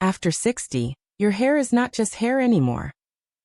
After 60, your hair is not just hair anymore.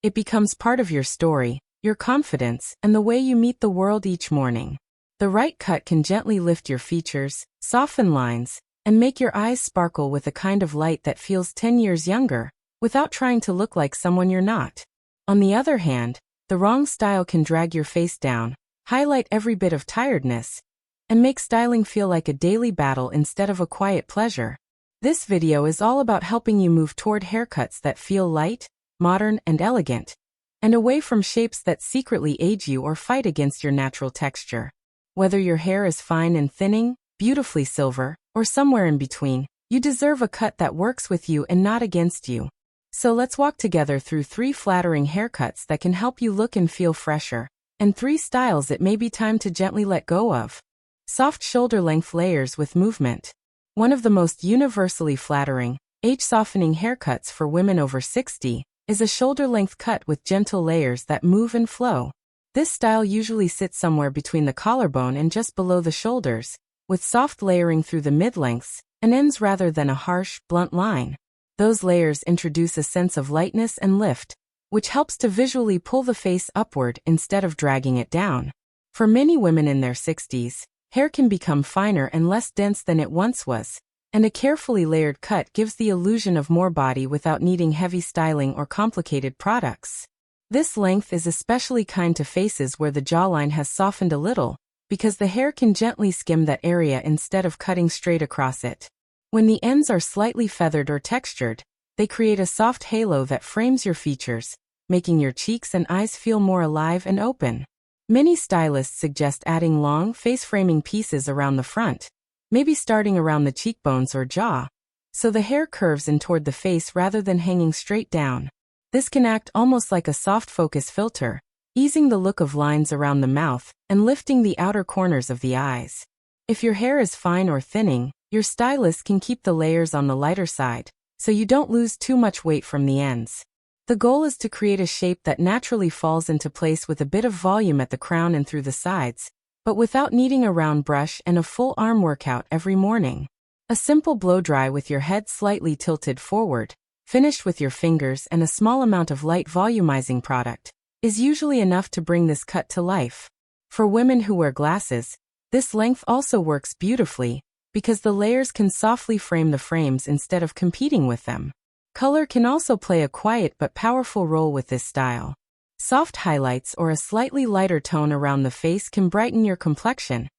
It becomes part of your story, your confidence, and the way you meet the world each morning. The right cut can gently lift your features, soften lines, and make your eyes sparkle with a kind of light that feels 10 years younger, without trying to look like someone you're not. On the other hand, the wrong style can drag your face down, highlight every bit of tiredness, and make styling feel like a daily battle instead of a quiet pleasure. This video is all about helping you move toward haircuts that feel light, modern, and elegant, and away from shapes that secretly age you or fight against your natural texture. Whether your hair is fine and thinning, beautifully silver, or somewhere in between, you deserve a cut that works with you and not against you. So let's walk together through 3 flattering haircuts that can help you look and feel fresher, and 3 styles it may be time to gently let go of. Soft shoulder-length layers with movement. One of the most universally flattering, age-softening haircuts for women over 60 is a shoulder-length cut with gentle layers that move and flow. This style usually sits somewhere between the collarbone and just below the shoulders, with soft layering through the mid-lengths and ends rather than a harsh, blunt line. Those layers introduce a sense of lightness and lift, which helps to visually pull the face upward instead of dragging it down. For many women in their 60s, hair can become finer and less dense than it once was, and a carefully layered cut gives the illusion of more body without needing heavy styling or complicated products. This length is especially kind to faces where the jawline has softened a little, because the hair can gently skim that area instead of cutting straight across it. When the ends are slightly feathered or textured, they create a soft halo that frames your features, making your cheeks and eyes feel more alive and open. Many stylists suggest adding long, face-framing pieces around the front, maybe starting around the cheekbones or jaw, so the hair curves in toward the face rather than hanging straight down. This can act almost like a soft focus filter, easing the look of lines around the mouth and lifting the outer corners of the eyes. If your hair is fine or thinning, your stylist can keep the layers on the lighter side, so you don't lose too much weight from the ends. The goal is to create a shape that naturally falls into place with a bit of volume at the crown and through the sides, but without needing a round brush and a full arm workout every morning. A simple blow-dry with your head slightly tilted forward, finished with your fingers and a small amount of light volumizing product, is usually enough to bring this cut to life. For women who wear glasses, this length also works beautifully, because the layers can softly frame the frames instead of competing with them. Color can also play a quiet but powerful role with this style. Soft highlights or a slightly lighter tone around the face can brighten your complexion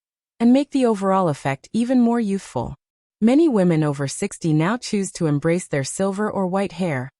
and make the overall effect even more youthful. Many women over 60 now choose to embrace their silver or white hair,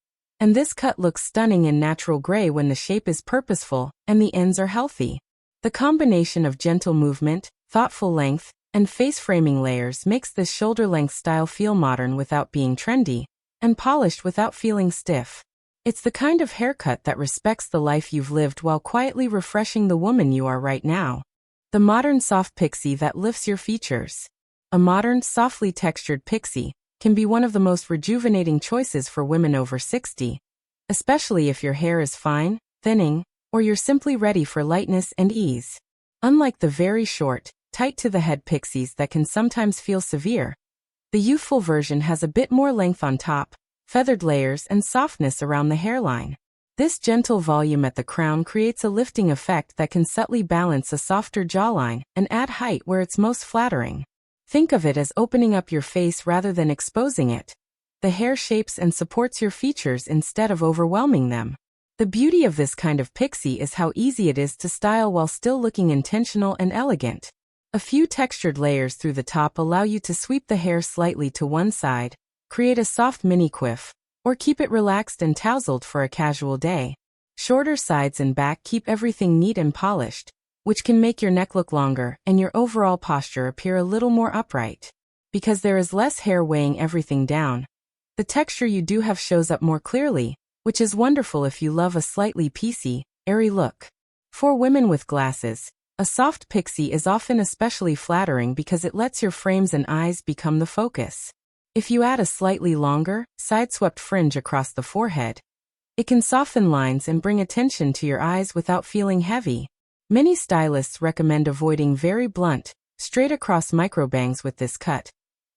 and this cut looks stunning in natural gray when the shape is purposeful and the ends are healthy. The combination of gentle movement, thoughtful length, and face-framing layers makes this shoulder-length style feel modern without being trendy, and polished without feeling stiff. It's the kind of haircut that respects the life you've lived while quietly refreshing the woman you are right now. The modern soft pixie that lifts your features. A modern, softly textured pixie can be one of the most rejuvenating choices for women over 60, especially if your hair is fine, thinning, or you're simply ready for lightness and ease. Unlike the very short, tight-to-the-head pixies that can sometimes feel severe, the youthful version has a bit more length on top, feathered layers, and softness around the hairline. This gentle volume at the crown creates a lifting effect that can subtly balance a softer jawline and add height where it's most flattering. Think of it as opening up your face rather than exposing it. The hair shapes and supports your features instead of overwhelming them. The beauty of this kind of pixie is how easy it is to style while still looking intentional and elegant. A few textured layers through the top allow you to sweep the hair slightly to one side, create a soft mini quiff, or keep it relaxed and tousled for a casual day. Shorter sides and back keep everything neat and polished, which can make your neck look longer and your overall posture appear a little more upright. Because there is less hair weighing everything down, the texture you do have shows up more clearly, which is wonderful if you love a slightly piecey, airy look. For women with glasses, a soft pixie is often especially flattering because it lets your frames and eyes become the focus. If you add a slightly longer, side-swept fringe across the forehead, it can soften lines and bring attention to your eyes without feeling heavy. Many stylists recommend avoiding very blunt, straight-across microbangs with this cut,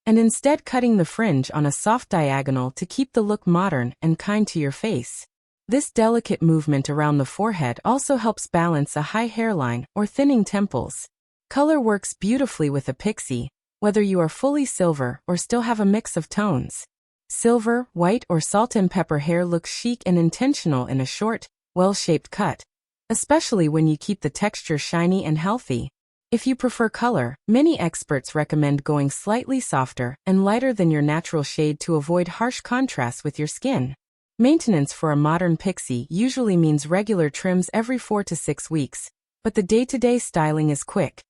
and instead cutting the fringe on a soft diagonal to keep the look modern and kind to your face. This delicate movement around the forehead also helps balance a high hairline or thinning temples. Color works beautifully with a pixie, whether you are fully silver or still have a mix of tones. Silver, white, or salt and pepper hair looks chic and intentional in a short, well-shaped cut, especially when you keep the texture shiny and healthy. If you prefer color, many experts recommend going slightly softer and lighter than your natural shade to avoid harsh contrasts with your skin. Maintenance for a modern pixie usually means regular trims every 4 to 6 weeks, but the day-to-day styling is quick.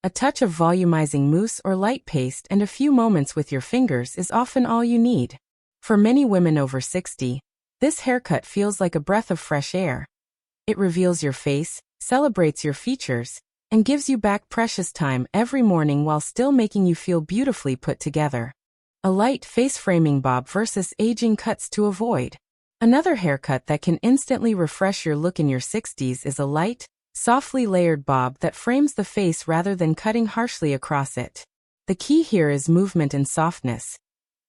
A touch of volumizing mousse or light paste and a few moments with your fingers is often all you need. For many women over 60, this haircut feels like a breath of fresh air. It reveals your face, celebrates your features, and gives you back precious time every morning while still making you feel beautifully put together. A light face-framing bob versus aging cuts to avoid. Another haircut that can instantly refresh your look in your 60s is a light, softly layered bob that frames the face rather than cutting harshly across it. The key here is movement and softness.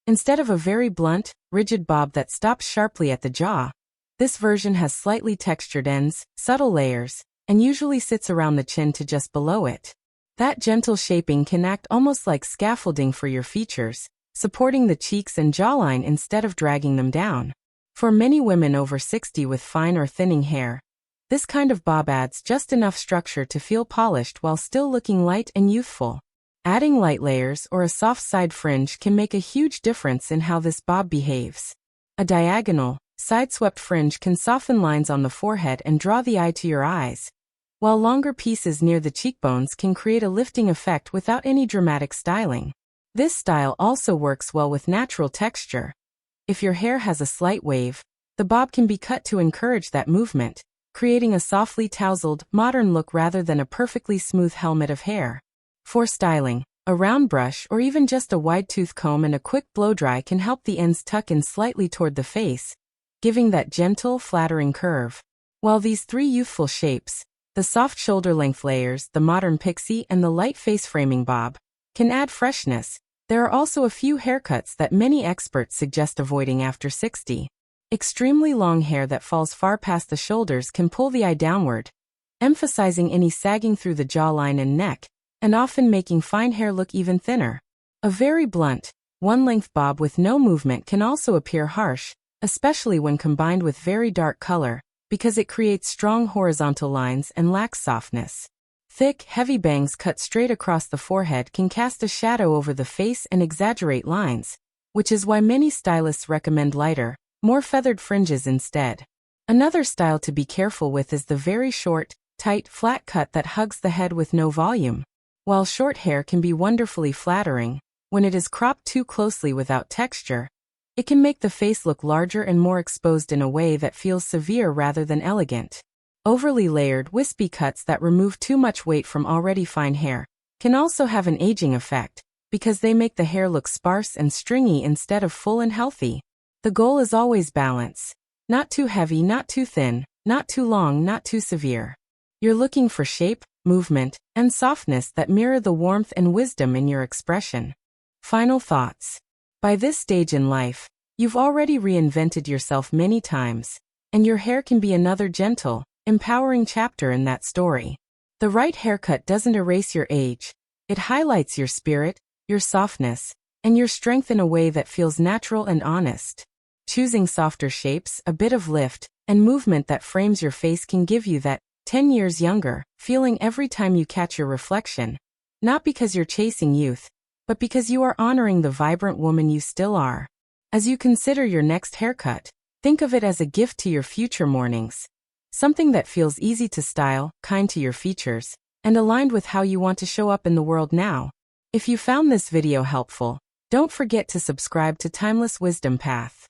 Instead of a very blunt, rigid bob that stops sharply at the jaw, this version has slightly textured ends, subtle layers, and usually sits around the chin to just below it. That gentle shaping can act almost like scaffolding for your features, supporting the cheeks and jawline instead of dragging them down. For many women over 60 with fine or thinning hair, this kind of bob adds just enough structure to feel polished while still looking light and youthful. Adding light layers or a soft side fringe can make a huge difference in how this bob behaves. A diagonal, side-swept fringe can soften lines on the forehead and draw the eye to your eyes, while longer pieces near the cheekbones can create a lifting effect without any dramatic styling. This style also works well with natural texture. If your hair has a slight wave, the bob can be cut to encourage that movement, creating a softly tousled, modern look rather than a perfectly smooth helmet of hair. For styling, a round brush or even just a wide-tooth comb and a quick blow-dry can help the ends tuck in slightly toward the face, giving that gentle, flattering curve. While these three youthful shapes, the soft shoulder-length layers, the modern pixie, and the light face-framing bob, can add freshness, there are also a few haircuts that many experts suggest avoiding after 60. Extremely long hair that falls far past the shoulders can pull the eye downward, emphasizing any sagging through the jawline and neck, and often making fine hair look even thinner. A very blunt, one-length bob with no movement can also appear harsh, especially when combined with very dark color, because it creates strong horizontal lines and lacks softness. Thick, heavy bangs cut straight across the forehead can cast a shadow over the face and exaggerate lines, which is why many stylists recommend lighter, more feathered fringes instead. Another style to be careful with is the very short, tight, flat cut that hugs the head with no volume. While short hair can be wonderfully flattering, when it is cropped too closely without texture, it can make the face look larger and more exposed in a way that feels severe rather than elegant. Overly layered, wispy cuts that remove too much weight from already fine hair can also have an aging effect, because they make the hair look sparse and stringy instead of full and healthy. The goal is always balance. Not too heavy, not too thin, not too long, not too severe. You're looking for shape, movement, and softness that mirror the warmth and wisdom in your expression. Final thoughts. By this stage in life, you've already reinvented yourself many times, and your hair can be another gentle, empowering chapter in that story. The right haircut doesn't erase your age. It highlights your spirit, your softness, and your strength in a way that feels natural and honest. Choosing softer shapes, a bit of lift, and movement that frames your face can give you that 10 years younger feeling every time you catch your reflection. Not because you're chasing youth, but because you are honoring the vibrant woman you still are. As you consider your next haircut, think of it as a gift to your future mornings. Something that feels easy to style, kind to your features, and aligned with how you want to show up in the world now. If you found this video helpful, don't forget to subscribe to Timeless Wisdom Path.